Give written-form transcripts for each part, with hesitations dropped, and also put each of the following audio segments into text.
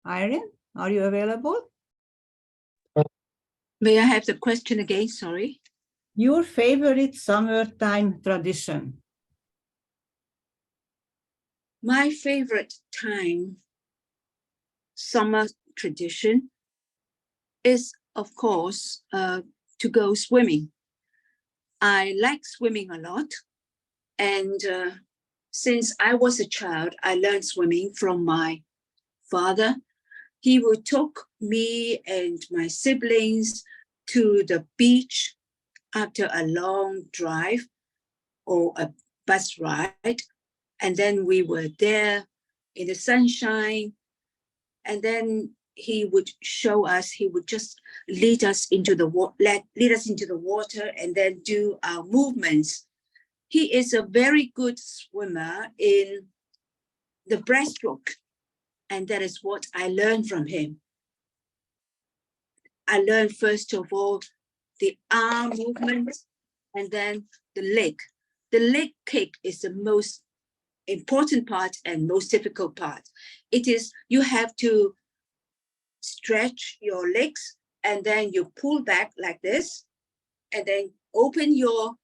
Irene, are you available? May I have the question again? Sorry. Your favorite summertime tradition? My favorite summer tradition is, of course, to go swimming. I like swimming a lot. And since I was a child, I learned swimming from my father. He would take me and my siblings to the beach after a long drive or a bus ride. And then we were there in the sunshine. And then he would show us, he would just lead us into the water and then do our movements. He is a very good swimmer in the breaststroke. And that is what I learned from him. I learned, first of all, the arm movement and then the leg. The leg kick is the most important part and most difficult part. It is, you have to stretch your legs and then you pull back like this and then open your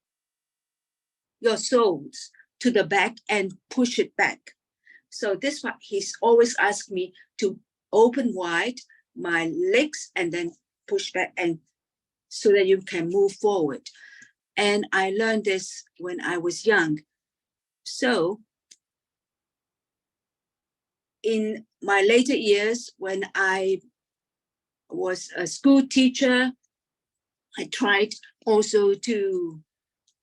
soles to the back and push it back. So this one, he's always asked me to open wide my legs and then push back, and so that you can move forward. And I learned this when I was young. So in my later years, when I was a school teacher, I tried also to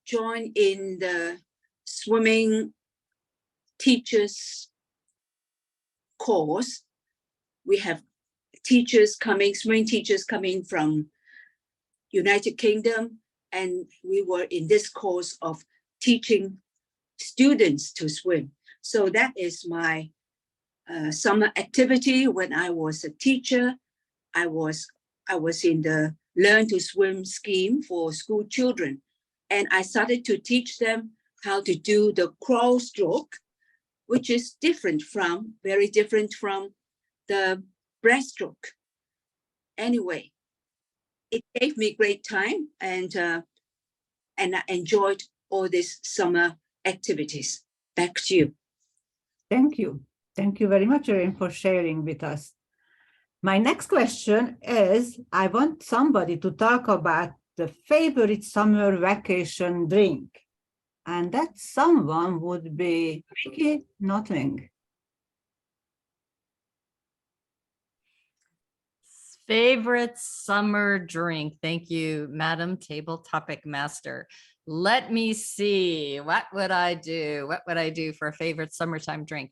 join in the swimming teachers course. We have swimming teachers coming from United Kingdom, and we were in this course of teaching students to swim. So that is my summer activity. When I was a teacher, I was in the Learn to Swim scheme for school children. And I started to teach them how to do the crawl stroke, which is very different from the breaststroke. Anyway, it gave me great time, and I enjoyed all these summer activities. Back to you. Thank you. Thank you very much, Irene, for sharing with us. My next question is, I want somebody to talk about the favorite summer vacation drink. And that someone would be Vicky Notling. Favorite summer drink. Thank you, Madam Table Topic Master. Let me see. What would I do? What would I do for a favorite summertime drink?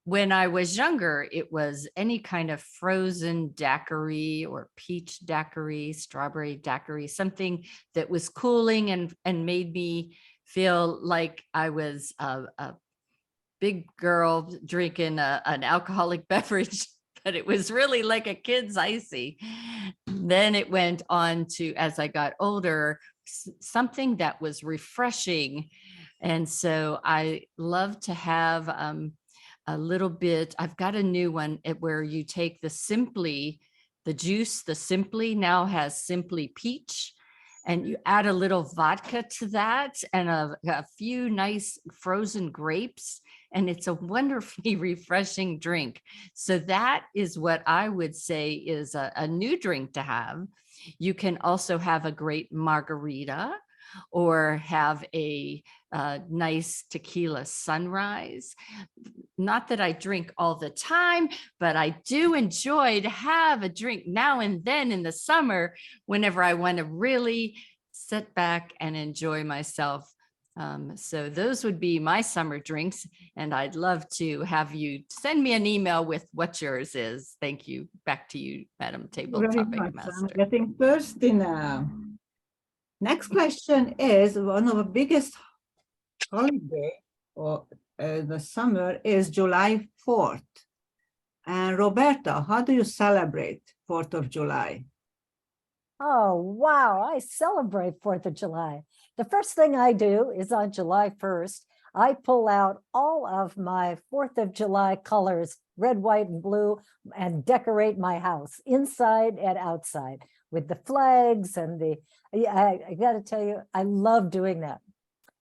When I was younger, it was any kind of frozen daiquiri or peach daiquiri, strawberry daiquiri, something that was cooling and made me feel like I was a big girl drinking an alcoholic beverage, but it was really like a kid's icy. Then it went on to, as I got older, something that was refreshing. And so I love to have a little bit, I've got a new one where you take the Simply now has Simply Peach, and you add a little vodka to that and a few nice frozen grapes, and it's a wonderfully refreshing drink. So that is what I would say is a new drink to have. You can also have a great margarita or have a nice tequila sunrise. Not that I drink all the time, but I do enjoy to have a drink now and then in the summer whenever I want to really sit back and enjoy myself. So those would be my summer drinks, and I'd love to have you send me an email with what yours is. Thank you. Back to you, Madam Table Topic Master. I'm getting thirsty now. Next question is, one of the biggest holiday of the summer is July 4th. And Roberta, how do you celebrate 4th of July? Oh, wow, I celebrate 4th of July. The first thing I do is on July 1st, I pull out all of my 4th of July colors, red, white, and blue, and decorate my house inside and outside with the flags and I got to tell you, I love doing that.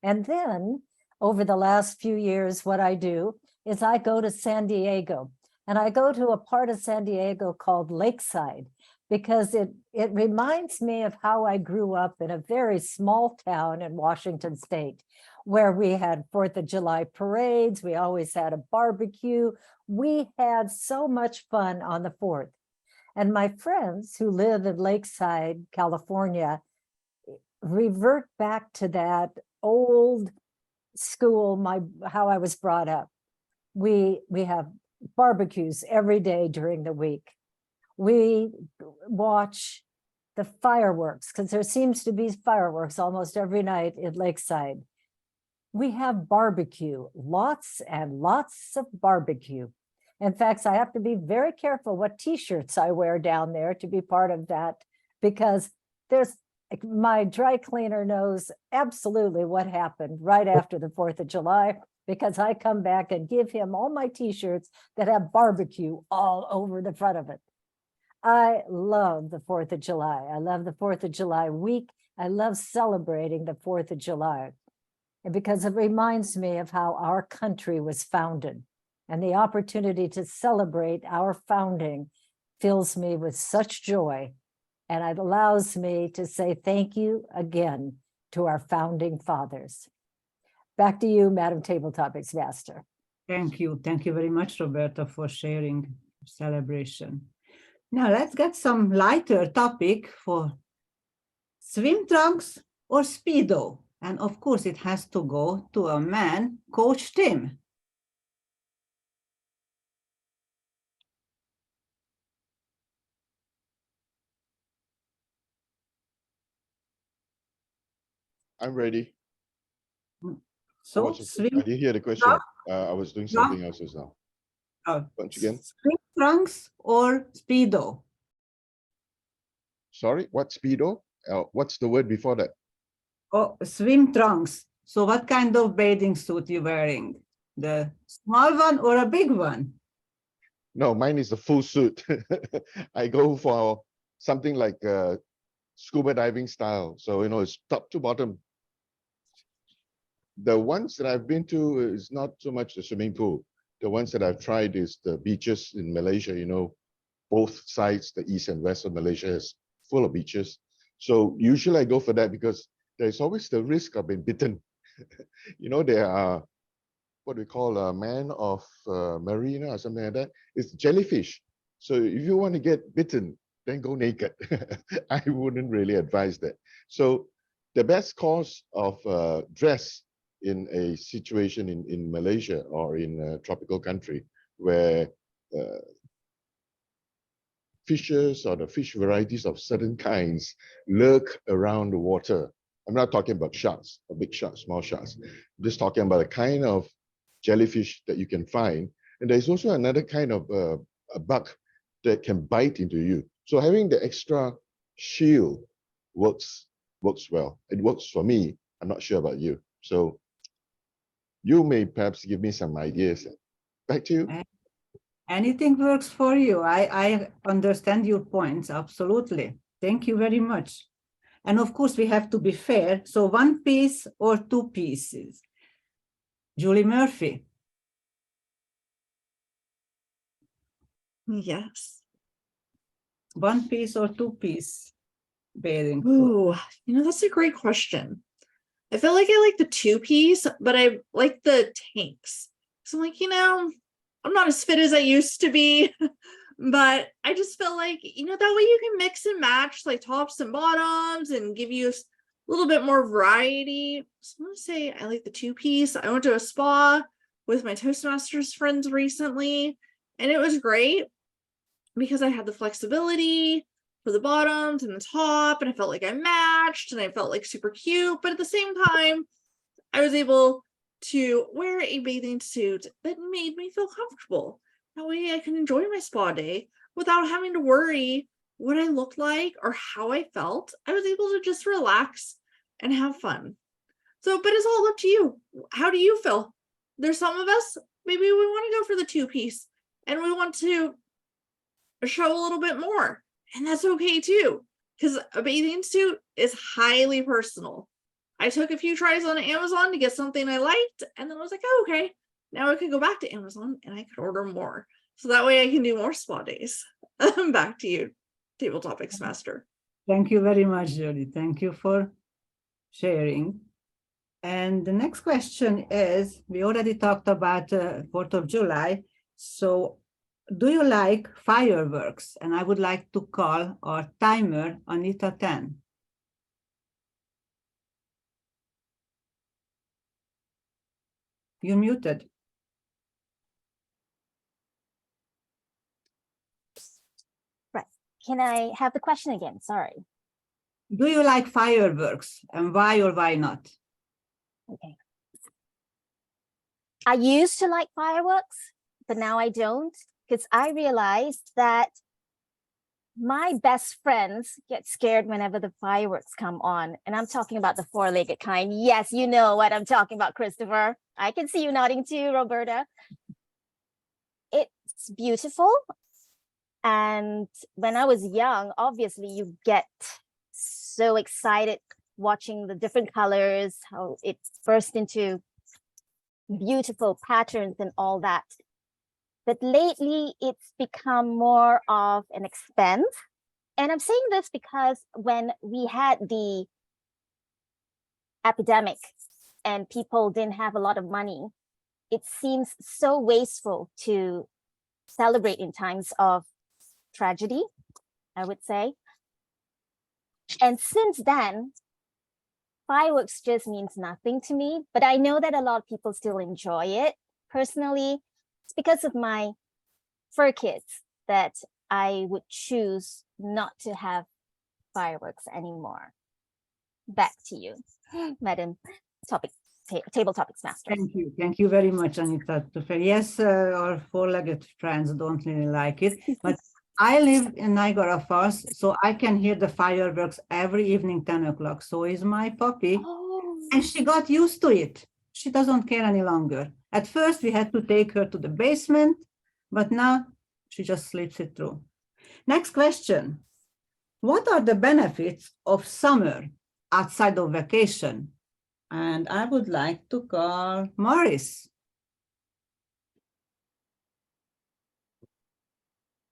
And then over the last few years, what I do is I go to San Diego, and I go to a part of San Diego called Lakeside, because it reminds me of how I grew up in a very small town in Washington State, where we had 4th of July parades. We always had a barbecue. We had so much fun on the 4th. And my friends who live in Lakeside, California, revert back to that old school, how I was brought up. We have barbecues every day during the week. We watch the fireworks, because there seems to be fireworks almost every night in Lakeside. We have barbecue, lots and lots of barbecue. In fact, I have to be very careful what t-shirts I wear down there to be part of that, because my dry cleaner knows absolutely what happened right after the 4th of July, because I come back and give him all my t-shirts that have barbecue all over the front of it. I love the 4th of July. I love the 4th of July week. I love celebrating the 4th of July, and because it reminds me of how our country was founded, and the opportunity to celebrate our founding fills me with such joy. And it allows me to say thank you again to our founding fathers. Back to you, Madam Table Topics Master. Thank you. Thank you very much, Roberta, for sharing celebration. Now let's get some lighter topic for swim trunks or Speedo. And of course, it has to go to a man, Coach Tim. I'm ready. So I swim didn't hear the question. I was doing something else just now. Once again. Swim trunks or Speedo? Sorry, what Speedo? What's the word before that? Oh, swim trunks. So what kind of bathing suit you wearing? The small one or a big one? No, mine is a full suit. I go for something like scuba diving style. So, it's top to bottom. The ones that I've been to is not so much the swimming pool. The ones that I've tried is the beaches in Malaysia. Both sides, the east and west of Malaysia, is full of beaches. So usually I go for that because there's always the risk of being bitten. There are what we call a man of marina or something like that. It's jellyfish. So if you want to get bitten, then go naked. I wouldn't really advise that. So the best course of dress in a situation in Malaysia or in a tropical country where fishes or the fish varieties of certain kinds lurk around the water. I'm not talking about sharks, or big sharks, small sharks. I'm just talking about a kind of jellyfish that you can find. And there's also another kind of a bug that can bite into you. So having the extra shield works well. It works for me. I'm not sure about you. So you may perhaps give me some ideas. Back to you. Anything works for you. I understand your points. Absolutely. Thank you very much. And of course, we have to be fair. So 1 piece or 2 pieces? Julie Murphy. Yes. 1 piece or 2 piece bathing suit? Ooh, that's a great question. I feel like I like the 2-piece, but I like the tanks. So I'm like, I'm not as fit as I used to be, but I just feel like, that way you can mix and match like tops and bottoms and give you a little bit more variety. So I'm going to say I like the 2-piece. I went to a spa with my Toastmasters friends recently, and it was great because I had the flexibility for the bottoms and the top, and I felt like I matched and I felt like super cute, but at the same time, I was able to wear a bathing suit that made me feel comfortable. That way I can enjoy my spa day without having to worry what I looked like or how I felt. I was able to just relax and have fun. So, but it's all up to you. How do you feel? There's some of us, maybe we want to go for the two-piece and we want to show a little bit more. And that's okay too, because a bathing suit is highly personal. I took a few tries on Amazon to get something I liked, and then I was like, oh, okay, now I could go back to Amazon and I could order more. So that way I can do more spa days. Back to you, Table Topics Master. Thank you very much, Jody. Thank you for sharing. And the next question is, we already talked about 4th of July. So do you like fireworks? And I would like to call our timer, Anita 10. You're muted. Right. Can I have the question again? Sorry. Do you like fireworks, and why or why not? Okay. I used to like fireworks, but now I don't, because I realized that my best friends get scared whenever the fireworks come on. And I'm talking about the four-legged kind. Yes, you know what I'm talking about, Christopher. I can see you nodding too, Roberta. It's beautiful. And when I was young, obviously you get so excited watching the different colors, how it burst into beautiful patterns and all that. But lately it's become more of an expense. And I'm saying this because when we had the epidemic and people didn't have a lot of money, it seems so wasteful to celebrate in times of tragedy, I would say. And since then, fireworks just means nothing to me, but I know that a lot of people still enjoy it. Personally, it's because of my fur kids that I would choose not to have fireworks anymore. Back to you, Madam Table Topics Master. Thank you very much, Anita. Yes, our four-legged friends don't really like it, but I live in Niagara Falls, so I can hear the fireworks every evening, 10 o'clock. So is my puppy, and she got used to it. She doesn't care any longer. At first, we had to take her to the basement, but now she just sleeps it through. Next question. What are the benefits of summer outside of vacation? And I would like to call Maurice.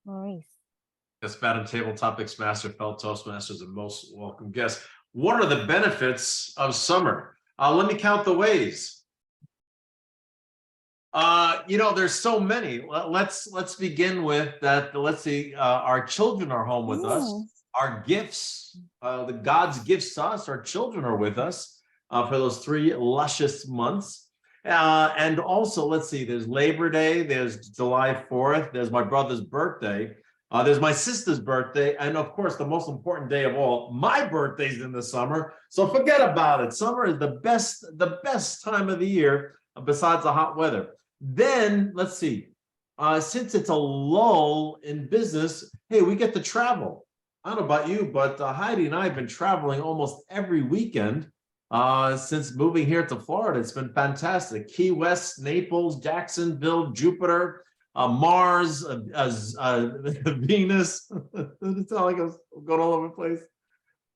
Maurice. Yes, Madam Table Topics Master, fellow Toastmasters, and most welcome guests. What are the benefits of summer? Let me count the ways. There's so many. Let's begin with that. Let's see, our children are home with us. Our gifts, the God's gifts to us, our children are with us for those 3 luscious months. And also, let's see, there's Labor Day, there's July 4th, there's my brother's birthday, there's my sister's birthday, and of course, the most important day of all, my birthday's in the summer. So forget about it. Summer is the best time of the year besides the hot weather. Then let's see, since it's a lull in business, hey, we get to travel. I don't know about you, but Heidi and I have been traveling almost every weekend since moving here to Florida. It's been fantastic. Key West, Naples, Jacksonville, Jupiter, Mars, Venus. It's not like I'm going all over the place.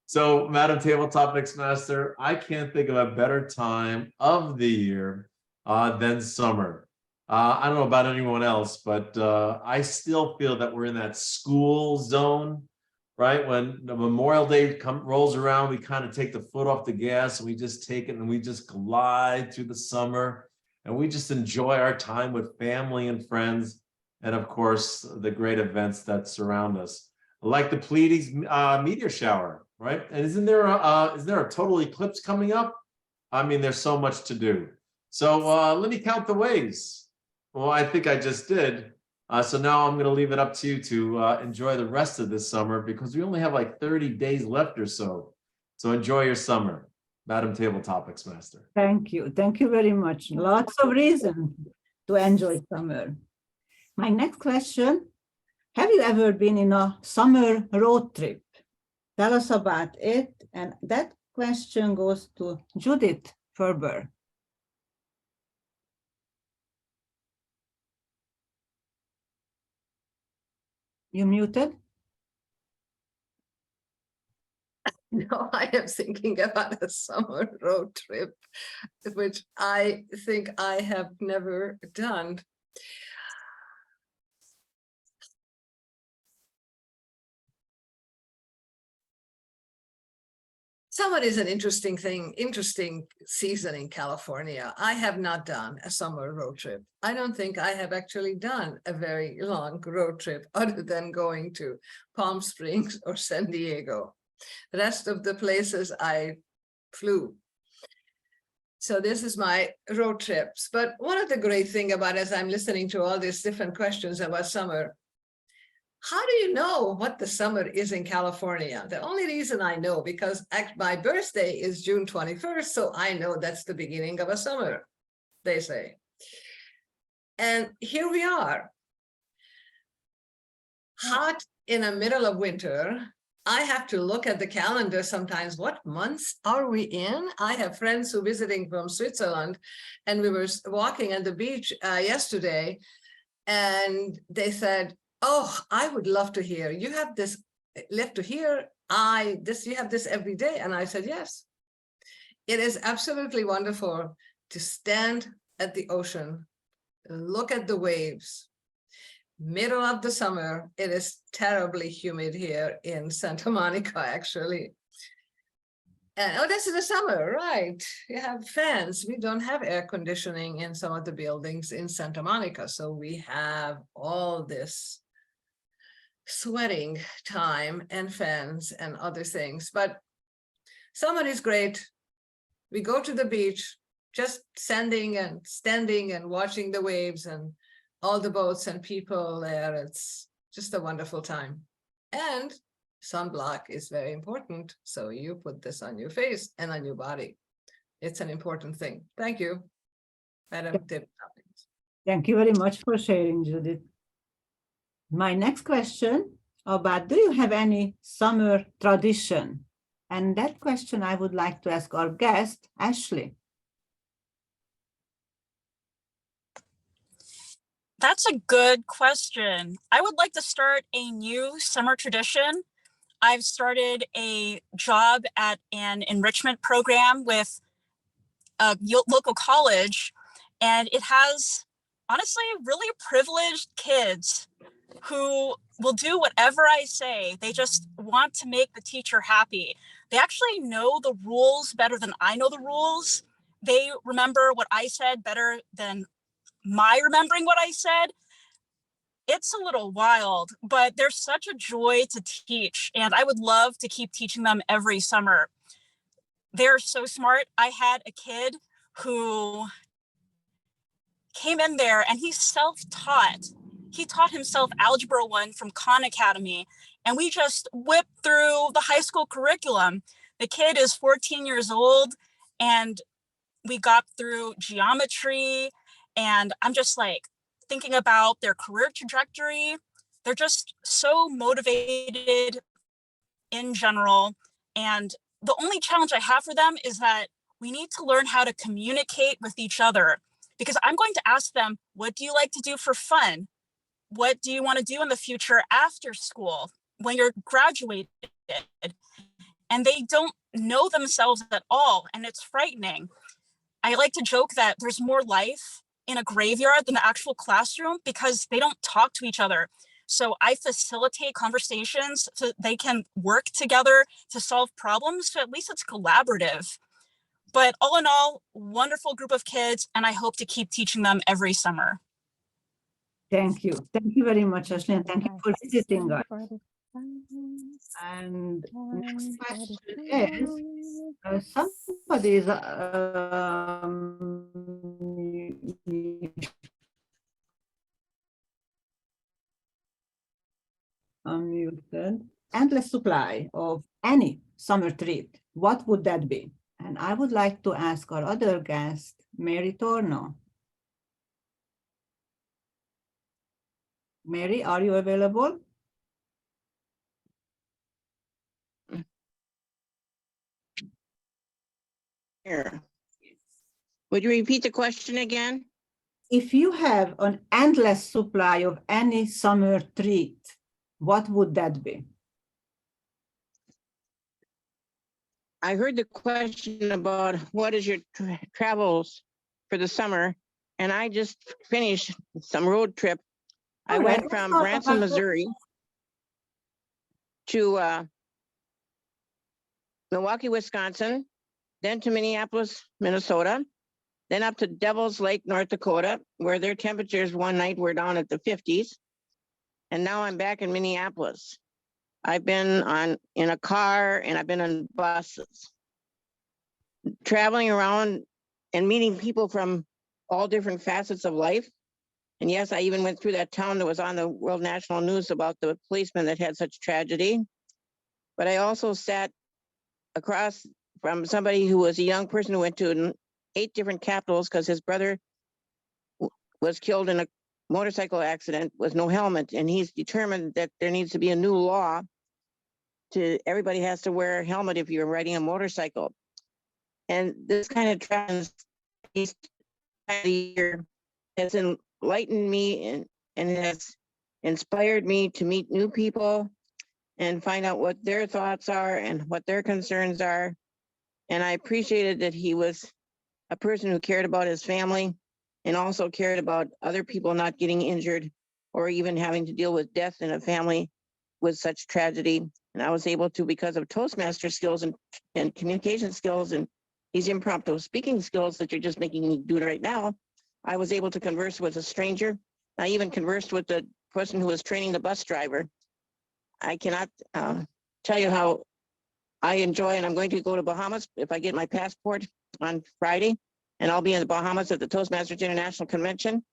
So, Madam Table Topics Master, I can't think of a better time of the year than summer. I don't know about anyone else, but I still feel that we're in that school zone, right? When the Memorial Day rolls around, we kind of take the foot off the gas and we just take it and we just glide through the summer and we just enjoy our time with family and friends. And of course, the great events that surround us, like the Pleiades meteor shower, right? And isn't there a total eclipse coming up? I mean, there's so much to do. So let me count the ways. Well, I think I just did. So now I'm going to leave it up to you to enjoy the rest of this summer because we only have like 30 days left or so. So enjoy your summer, Madam Table Topics Master. Thank you. Thank you very much. Lots of reasons to enjoy summer. My next question, have you ever been in a summer road trip? Tell us about it. And that question goes to Judith Ferber. You muted? No, I am thinking about a summer road trip, which I think I have never done. Summer is an interesting thing, interesting season in California. I have not done a summer road trip. I don't think I have actually done a very long road trip other than going to Palm Springs or San Diego. The rest of the places I flew. So this is my road trips. But one of the great thing about as I'm listening to all these different questions about summer, how do you know what the summer is in California? The only reason I know, because my birthday is June 21st, so I know that's the beginning of a summer, they say. And here we are, hot in the middle of winter. I have to look at the calendar sometimes. What months are we in? I have friends who are visiting from Switzerland, and we were walking on the beach yesterday, and they said, oh, I would love to hear. You have this, love to hear, you have this every day. And I said, yes. It is absolutely wonderful to stand at the ocean, look at the waves. Middle of the summer, it is terribly humid here in Santa Monica, actually. And oh, this is the summer, right? You have fans. We don't have air conditioning in some of the buildings in Santa Monica. So we have all this sweating time and fans and other things. But summer is great. We go to the beach, just standing and watching the waves and all the boats and people there. It's just a wonderful time. And sunblock is very important. So you put this on your face and on your body. It's an important thing. Thank you, Madam Tip. Thank you very much for sharing, Judith. My next question about, do you have any summer tradition? And that question I would like to ask our guest, Ashley. That's a good question. I would like to start a new summer tradition. I've started a job at an enrichment program with a local college, and it has, honestly, really privileged kids who will do whatever I say. They just want to make the teacher happy. They actually know the rules better than I know the rules. They remember what I said better than my remembering what I said. It's a little wild, but they're such a joy to teach, and I would love to keep teaching them every summer. They're so smart. I had a kid who came in there and he's self-taught. He taught himself Algebra 1 from Khan Academy, and we just whipped through the high school curriculum. The kid is 14 years old, and we got through geometry, and I'm just like thinking about their career trajectory. They're just so motivated in general. And the only challenge I have for them is that we need to learn how to communicate with each other, because I'm going to ask them, what do you like to do for fun? What do you want to do in the future after school when you're graduated? And they don't know themselves at all, and it's frightening. I like to joke that there's more life in a graveyard than the actual classroom because they don't talk to each other. So I facilitate conversations so they can work together to solve problems. So at least it's collaborative. But all in all, wonderful group of kids, and I hope to keep teaching them every summer. Thank you. Thank you very much, Ashley, and thank you for visiting us. And next question is, somebody is unmuted. Endless supply of any summer treat, what would that be? And I would like to ask our other guest, Mary Torno. Mary, are you available? Here. Would you repeat the question again? If you have an endless supply of any summer treat, what would that be? I heard the question about what is your travels for the summer, and I just finished some road trip. I All right, went let's from talk Branson, about Missouri to Milwaukee, Wisconsin, then to Minneapolis, Minnesota, then up to Devil's Lake, North Dakota, where their temperatures one night were down at the 50s. And now I'm back in Minneapolis. I've been in a car and I've been on buses, traveling around and meeting people from all different facets of life. And yes, I even went through that town that was on the world national news about the policeman that had such tragedy. But I also sat across from somebody who was a young person who went to 8 different capitals because his brother was killed in a motorcycle accident with no helmet. And he's determined that there needs to be a new law everybody has to wear a helmet if you're riding a motorcycle. And this kind of trends has enlightened me and has inspired me to meet new people and find out what their thoughts are and what their concerns are. And I appreciated that he was a person who cared about his family and also cared about other people not getting injured or even having to deal with death in a family with such tragedy. And I was able to, because of Toastmaster skills and communication skills and these impromptu speaking skills that you're just making me do right now, I was able to converse with a stranger. I even conversed with the person who was training the bus driver. I cannot tell you how I enjoy, and I'm going to go to Bahamas if I get my passport on Friday, and I'll be in the Bahamas at the Toastmasters International Convention.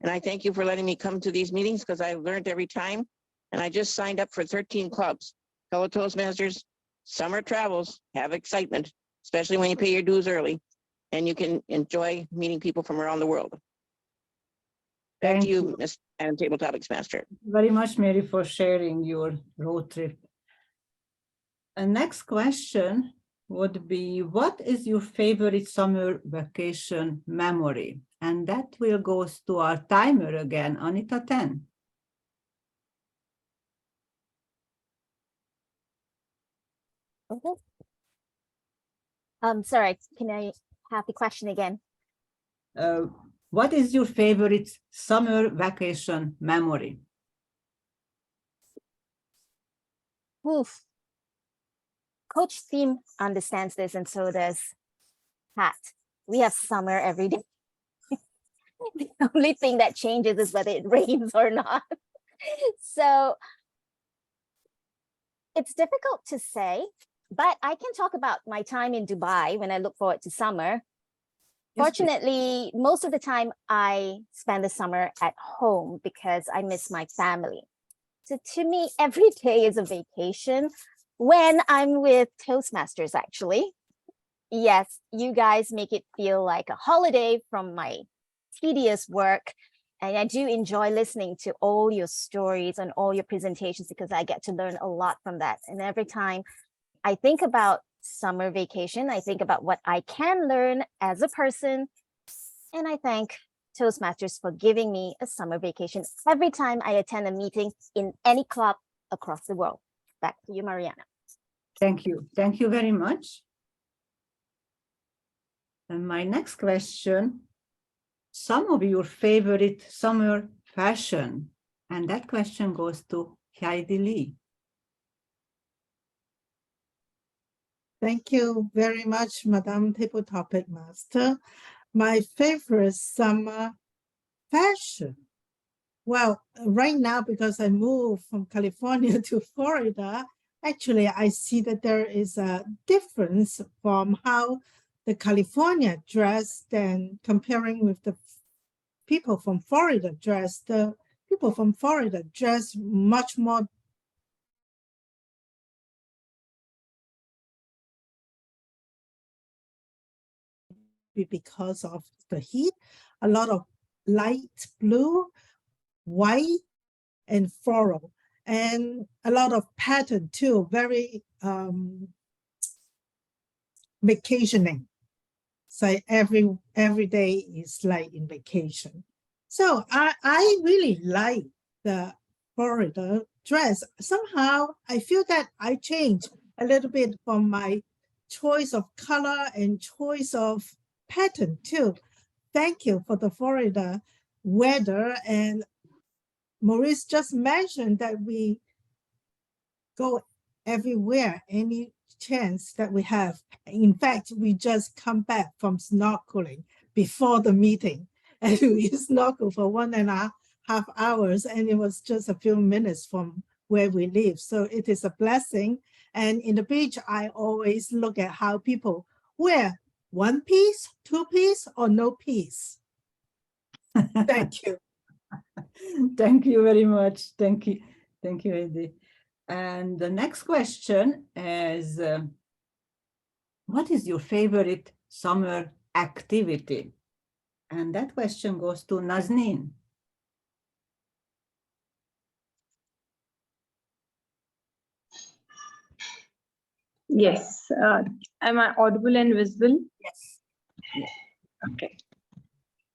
And I thank you for letting me come to these meetings because I've learned every time. And I just signed up for 13 clubs. Fellow Toastmasters, summer travels have excitement, especially when you pay your dues early and you can enjoy meeting people from around the world. Back to you, Ms. Madam Table Topics Master. Thank you very much, Mary, for sharing your road trip. And next question would be, what is your favorite summer vacation memory? And that will go to our timer again, Anita 10. Okay. Sorry, can I have the question again? What is your favorite summer vacation memory? Oof. Coach Thiem understands this, and so does Pat. We have summer every day. The only thing that changes is whether it rains or not. So it's difficult to say, but I can talk about my time in Dubai when I look forward to summer. Yes, Fortunately, most of the time I spend the summer at home because I miss my family. So to me, every day is a vacation when I'm with Toastmasters, actually. Yes, you guys make it feel like a holiday from my tedious work. And I do enjoy listening to all your stories and all your presentations because I get to learn a lot from that. And every time I think about summer vacation, I think about what I can learn as a person. And I thank Toastmasters for giving me a summer vacation every time I attend a meeting in any club across the world. Back to you, Mariana. Thank you. Thank you very much. And my next question, some of your favorite summer fashion. And that question goes to Heidi Lee. Thank you very much, Madam Table Topic Master. My favorite summer fashion. Well, right now, because I moved from California to Florida, actually, I see that there is a difference from how the California dress than comparing with the people from Florida dress. The people from Florida dress much more because of the heat, a lot of light blue, white, and floral, and a lot of pattern too, very vacationing. It's like every day is like in vacation. So I really like the Florida dress. Somehow I feel that I changed a little bit from my choice of color and choice of pattern too. Thank you for the Florida weather. And Maurice just mentioned that we go everywhere, any chance that we have. In fact, we just come back from snorkeling before the meeting, and we snorkel for 1.5 hours, and it was just a few minutes from where we live. So it is a blessing. And in the beach, I always look at how people wear one piece, two piece, or no piece. Thank you. Thank you very much. Thank you. Thank you, Eddie. And the next question is, what is your favorite summer activity? And that question goes to Nazneen. Yes. Am I audible and visible? Yes. Okay.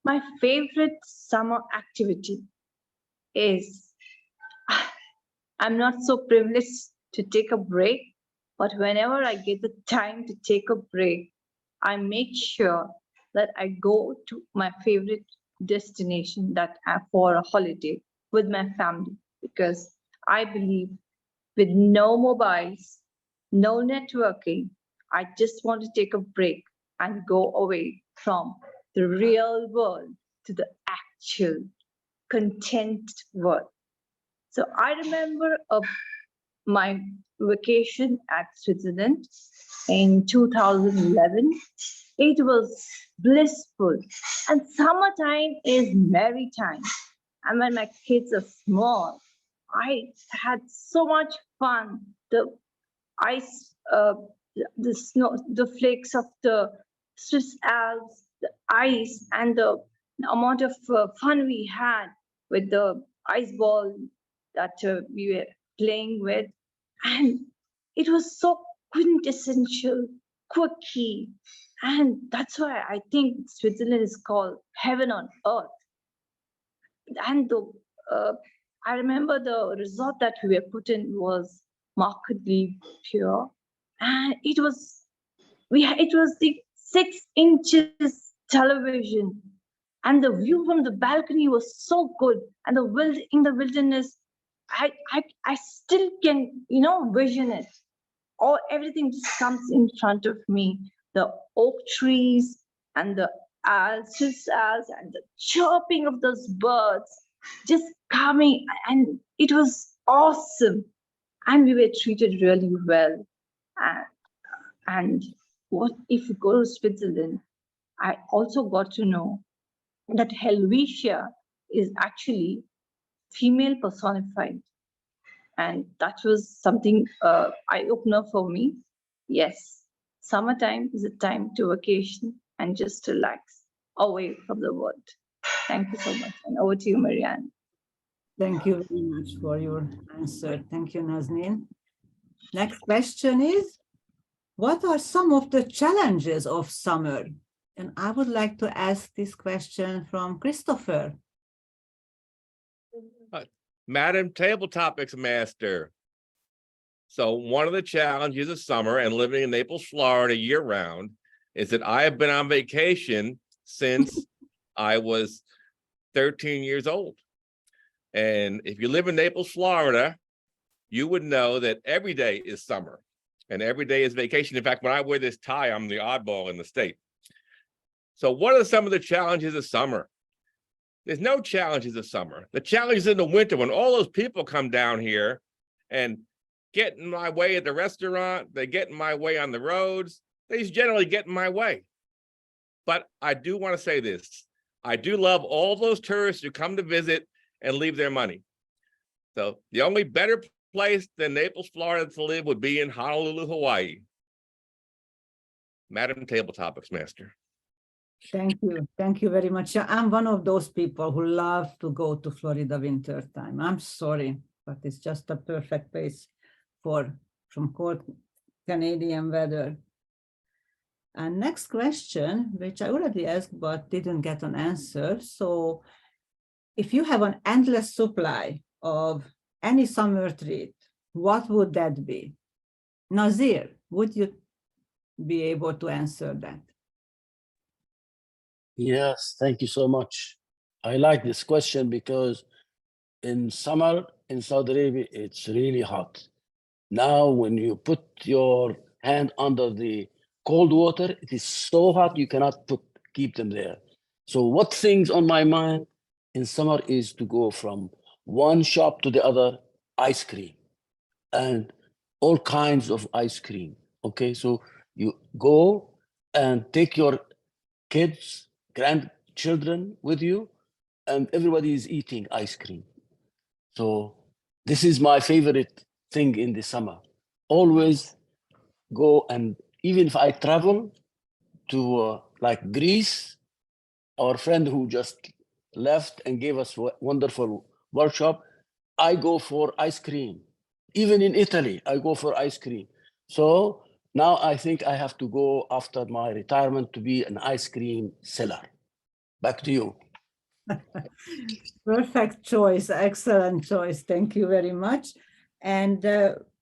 My favorite summer activity is, I'm not so privileged to take a break, but whenever I get the time to take a break, I make sure that I go to my favorite destination for a holiday with my family, because I believe with no mobiles, no networking, I just want to take a break and go away from the real world to the actual content world. So I remember my vacation at Switzerland in 2011. It was blissful, and summertime is merry time. And when my kids are small, I had so much fun. The ice, the snow, the flakes of the Swiss Alps, the ice, and the amount of fun we had with the ice ball that we were playing with. And it was so quintessential, quirky. And that's why I think Switzerland is called heaven on earth. And I remember the resort that we were put in was markedly pure. And it was the 6 inches television. And the view from the balcony was so good. And in the wilderness, I still can, vision it. Everything just comes in front of me. The oak trees and the Swiss Alps and the chirping of those birds just coming. And it was awesome. And we were treated really well. And what if you go to Switzerland, I also got to know that Helvetia is actually female personified. And that was something eye-opener for me. Yes, summertime is a time to vacation and just relax away from the world. Thank you so much. And over to you, Marianne. Thank you very much for your answer. Thank you, Nazneen. Next question is, what are some of the challenges of summer? And I would like to ask this question from Christopher. Madam Table Topics Master. So one of the challenges of summer and living in Naples, Florida year round is that I have been on vacation since I was 13 years old. And if you live in Naples, Florida, you would know that every day is summer and every day is vacation. In fact, when I wear this tie, I'm the oddball in the state. So what are some of the challenges of summer? There's no challenges of summer. The challenge is in the winter when all those people come down here and get in my way at the restaurant, they get in my way on the roads, they just generally get in my way. But I do want to say this. I do love all those tourists who come to visit and leave their money. So the only better place than Naples, Florida to live would be in Honolulu, Hawaii. Madam Table Topics Master. Thank you. Thank you very much. I'm one of those people who love to go to Florida winter time. I'm sorry, but it's just a perfect place from cold Canadian weather. And next question, which I already asked but didn't get an answer. So if you have an endless supply of any summer treat, what would that be? Nazir, would you be able to answer that? Yes, thank you so much. I like this question because in summer in Saudi Arabia, it's really hot. Now, when you put your hand under the cold water, it is so hot you cannot keep them there. So what things on my mind in summer is to go from one shop to the other, ice cream and all kinds of ice cream. Okay, so you go and take your kids, grandchildren with you, and everybody is eating ice cream. So this is my favorite thing in the summer. Always go, and even if I travel to like Greece, our friend who just left and gave us a wonderful workshop, I go for ice cream. Even in Italy, I go for ice cream. So now I think I have to go after my retirement to be an ice cream seller. Back to you. Perfect choice, excellent choice. Thank you very much. And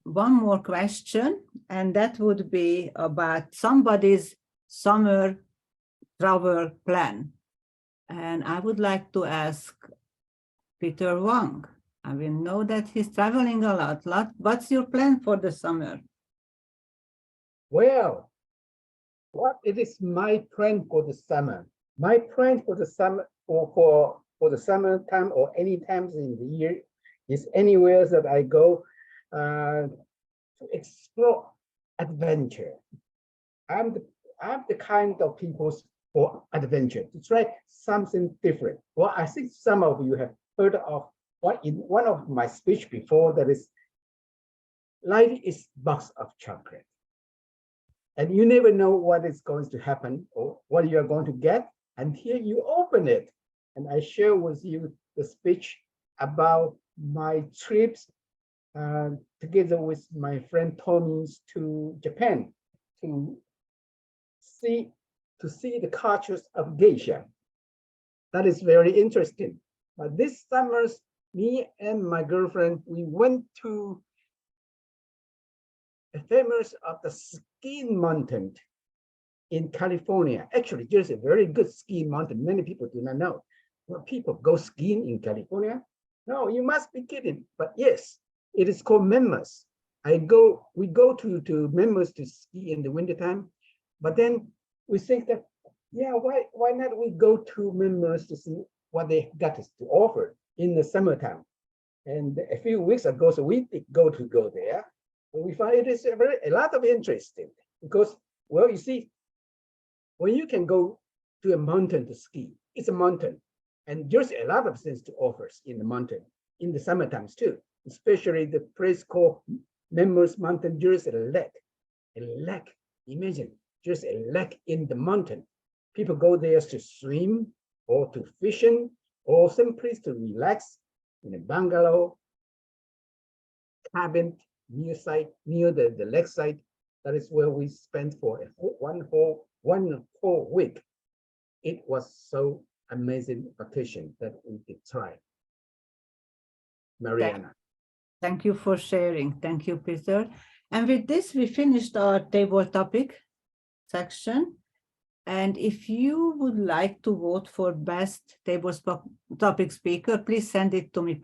one more question, and that would be about somebody's summer travel plan. And I would like to ask Peter Wang. I will know that he's traveling a lot. What's your plan for the summer? Well, what it is my plan for the summer? My plan for the summer, or for the summertime or any times in the year, is anywhere that I go to explore adventure. I'm the kind of people for adventure, to try something different. Well, I think some of you have heard of what in one of my speech before, that is, life is box of chocolate. And you never know what is going to happen or what you are going to get until you open it. And I share with you the speech about my trips together with my friend Tommy to Japan to see the cultures of geisha. That is very interesting. But this summer, me and my girlfriend, we went to the famous of the skiing mountain in California. Actually, there's a very good skiing mountain. Many people do not know. Well, people go skiing in California? No, you must be kidding. But yes, it is called Members. We go to Members to ski in the wintertime. But then we think that, yeah, why not we go to Members to see what they got to offer in the summertime? And a few weeks ago, so we did go there. And we find it is a lot of interest in, because, well, you see, when you can go to a mountain to ski, it's a mountain, and there's a lot of things to offer in the mountain in the summer times too, especially the place called Members Mountain. There's a lake. Imagine there's a lake in the mountain. People go there to swim or to fishing or some place to relax in a bungalow, cabin near the lake side. That is where we spent for one whole week. It was so amazing vacation that we did try. Mariana. Thank you for sharing. Thank you, Peter. And with this, we finished our table topic section. And if you would like to vote for best table topic speaker, please send it to me